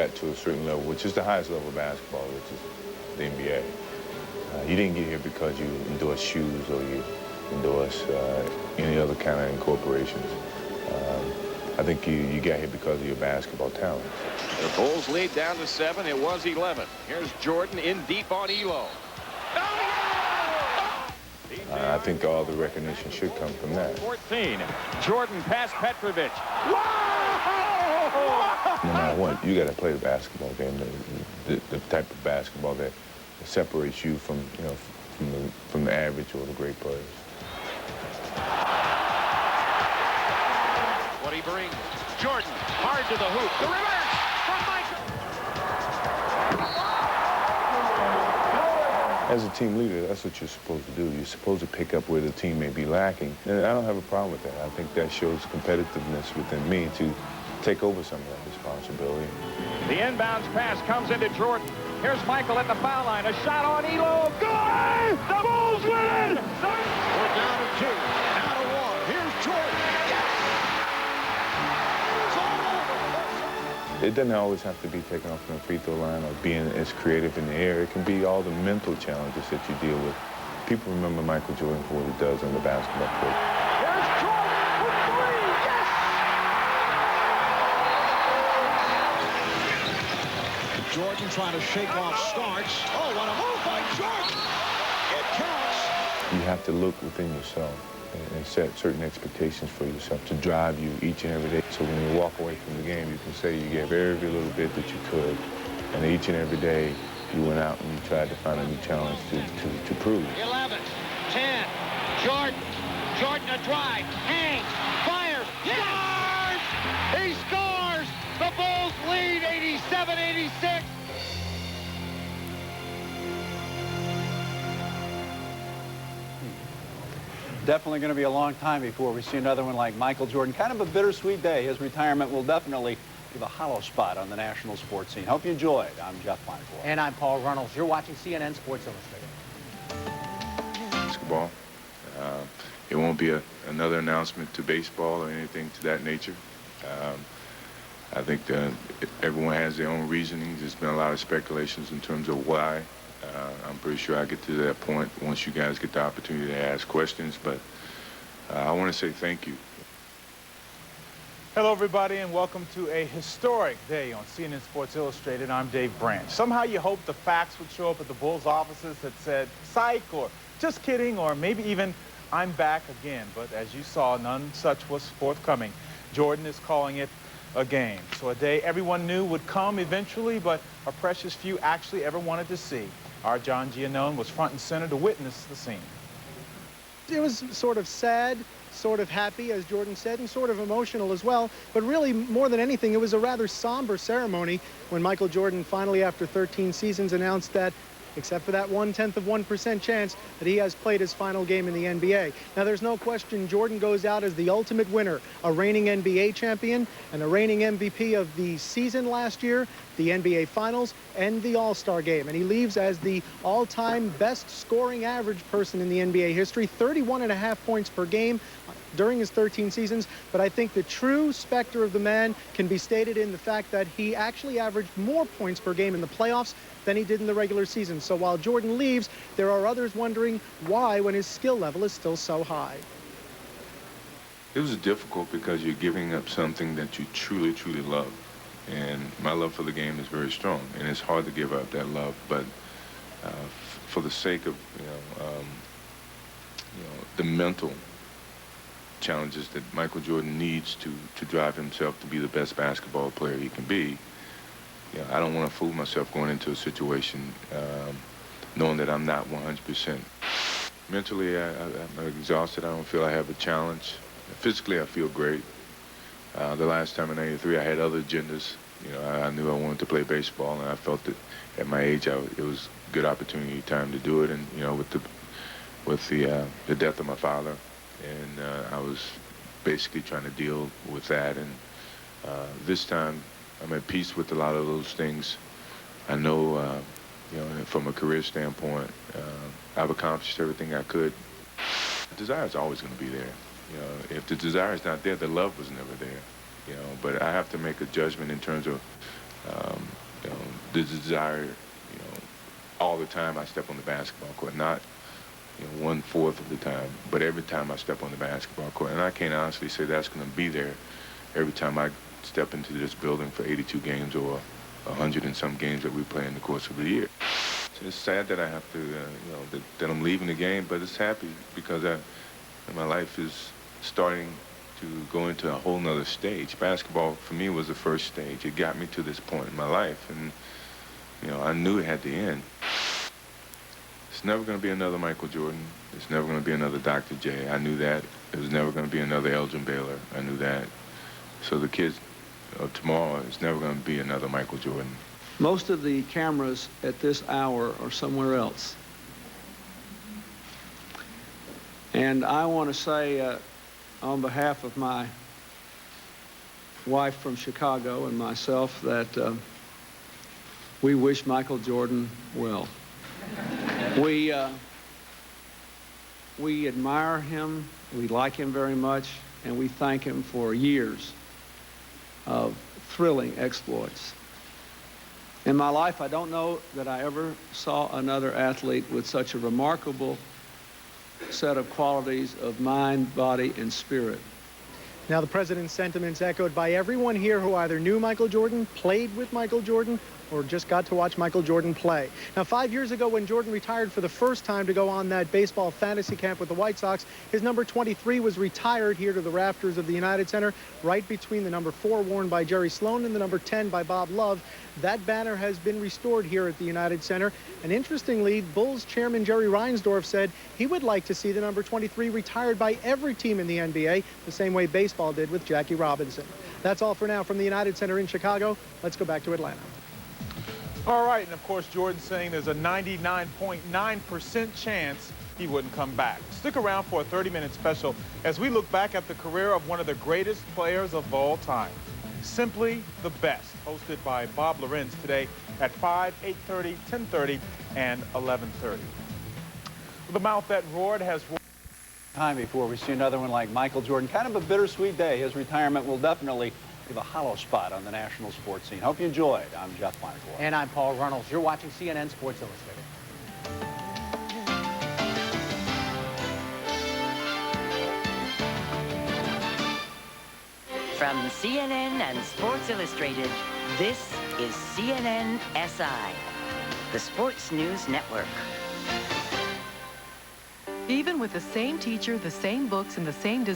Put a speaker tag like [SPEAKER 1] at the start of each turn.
[SPEAKER 1] got to a certain level, which is the highest level of basketball, which is the NBA. You didn't get here because you endorse shoes or you endorse any other kind of incorporations. I think you got here because of your basketball talent.
[SPEAKER 2] The Bulls lead down to 7. It was 11. Here's Jordan in deep on Elo.
[SPEAKER 1] I think all the recognition should come from that.
[SPEAKER 2] 14. Jordan past Petrovic.
[SPEAKER 1] No matter what, you got to play the basketball game, the type of basketball that separates you from, you know, from the average or the great players.
[SPEAKER 2] What he brings. Jordan hard to the hoop. The reverse from Michael.
[SPEAKER 1] As a team leader, that's what you're supposed to do. You're supposed to pick up where the team may be lacking. And I don't have a problem with that. I think that shows competitiveness within me to take over some of that responsibility.
[SPEAKER 2] The inbounds pass comes into Jordan. Here's Michael at the foul line. A shot on Elo. Good! The Bulls win! We're down to 2. Now to 1. Here's Jordan. Yes!
[SPEAKER 1] It doesn't always have to be taken off from the free throw line or being as creative in the air. It can be all the mental challenges that you deal with. People remember Michael Jordan for what he does on the basketball court.
[SPEAKER 2] Here's Jordan for 3. Yes!
[SPEAKER 3] Jordan trying to shake off Starks. Oh, what a move by Jordan! It counts.
[SPEAKER 1] You have to look within yourself and set certain expectations for yourself to drive you each and every day. So when you walk away from the game, you can say you gave every little bit that you could, and each and every day you went out and you tried to find a new challenge to prove.
[SPEAKER 2] 11, 10, Jordan a drive, hangs, fires, scores! He scores! The Bulls lead 87-86.
[SPEAKER 4] Definitely going to be a long time before we see another one like Michael Jordan. Kind of a bittersweet day. His retirement will definitely leave a hollow spot on the national sports scene. Hope you enjoyed. I'm Jeff Michael.
[SPEAKER 5] And I'm Paul Runnels. You're watching CNN Sports Illustrated.
[SPEAKER 1] Basketball. It won't be another announcement to baseball or anything to that nature. I think everyone has their own reasonings. There's been a lot of speculations in terms of why. I'm pretty sure I get to that point once you guys get the opportunity to ask questions, but I want to say thank you.
[SPEAKER 6] Hello, everybody, and welcome to a historic day on CNN Sports Illustrated. I'm Dave Branch. Somehow you hoped the facts would show up at the Bulls offices that said, psych, or just kidding, or maybe even, I'm back again. But as you saw, none such was forthcoming. Jordan is calling it a game. So a day everyone knew would come eventually, but a precious few actually ever wanted to see. Our John Giannone was front and center to witness the scene.
[SPEAKER 7] It was sort of sad, sort of happy, as Jordan said, and sort of emotional as well. But really, more than anything, it was a rather somber ceremony when Michael Jordan finally, after 13 seasons, announced that, except for that 0.1% chance, that he has played his final game in the NBA. Now, there's no question Jordan goes out as the ultimate winner, a reigning NBA champion and a reigning MVP of the season last year, the NBA Finals, and the All-Star Game. And he leaves as the all-time best scoring average person in the NBA history, 31.5 points per game during his 13 seasons. But I think the true specter of the man can be stated in the fact that he actually averaged more points per game in the playoffs than he did in the regular season. So while Jordan leaves, there are others wondering why when his skill level is still so high.
[SPEAKER 1] It was difficult because you're giving up something that you truly, truly love. And my love for the game is very strong, and it's hard to give up that love. But for the sake of the mental challenges that Michael Jordan needs to drive himself to be the best basketball player he can be, I don't want to fool myself going into a situation knowing that I'm not 100%. Mentally, I'm exhausted. I don't feel I have a challenge. Physically, I feel great. The last time in '83, I had other agendas. I knew I wanted to play baseball, and I felt that at my age, it was a good opportunity time to do it. And with the death of my father, and I was basically trying to deal with that. And this time, I'm at peace with a lot of those things. I know, from a career standpoint, I've accomplished everything I could. The desire is always going to be there. If the desire is not there, the love was never there. But I have to make a judgment in terms of You know, the desire, you know, all the time I step on the basketball court, not, you know, 1/4 of the time, but every time I step on the basketball court. And I can't honestly say that's going to be there every time I step into this building for 82 games or 100 and some games that we play in the course of the year. So it's sad that I have to, you know, that I'm leaving the game, but it's happy because my life is starting to go into a whole nother stage. Basketball, for me, was the first stage. It got me to this point in my life, and, you know, I knew it had to end. It's never going to be another Michael Jordan. It's never going to be another Dr. J. I knew that. It was never going to be another Elgin Baylor. I knew that. So the kids of tomorrow, it's never going to be another Michael Jordan.
[SPEAKER 8] Most of the cameras at this hour are somewhere else. And I want to say, on behalf of my wife from Chicago and myself, that we wish Michael Jordan well. We admire him, we like him very much, and we thank him for years of thrilling exploits. In my life, I don't know that I ever saw another athlete with such a remarkable set of qualities of mind, body, and spirit.
[SPEAKER 7] Now the president's sentiments echoed by everyone here who either knew Michael Jordan, played with Michael Jordan, or just got to watch Michael Jordan play. Now, 5 years ago, when Jordan retired for the first time to go on that baseball fantasy camp with the White Sox, his number 23 was retired here to the rafters of the United Center, right between the number 4 worn by Jerry Sloan and the number 10 by Bob Love. That banner has been restored here at the United Center. And interestingly, Bulls chairman Jerry Reinsdorf said he would like to see the number 23 retired by every team in the NBA, the same way baseball did with Jackie Robinson. That's all for now from the United Center in Chicago. Let's go back to Atlanta.
[SPEAKER 6] All right, and of course, Jordan saying there's a 99.9% chance he wouldn't come back. Stick around for a 30-minute special as we look back at the career of one of the greatest players of all time. Simply the Best, hosted by Bob Lorenz today at 5, 8:30, 10:30, and 11:30. The mouth that roared has roared.
[SPEAKER 4] Time before we see another one like Michael Jordan. Kind of a bittersweet day. His retirement will definitely leave a hollow spot on the national sports scene. Hope you enjoyed. I'm Jeff Feinberg.
[SPEAKER 5] And I'm Paul Reynolds. You're watching CNN Sports Illustrated.
[SPEAKER 9] From CNN and Sports Illustrated, this is CNNSI, the Sports News Network.
[SPEAKER 10] Even with the same teacher, the same books, and the same design.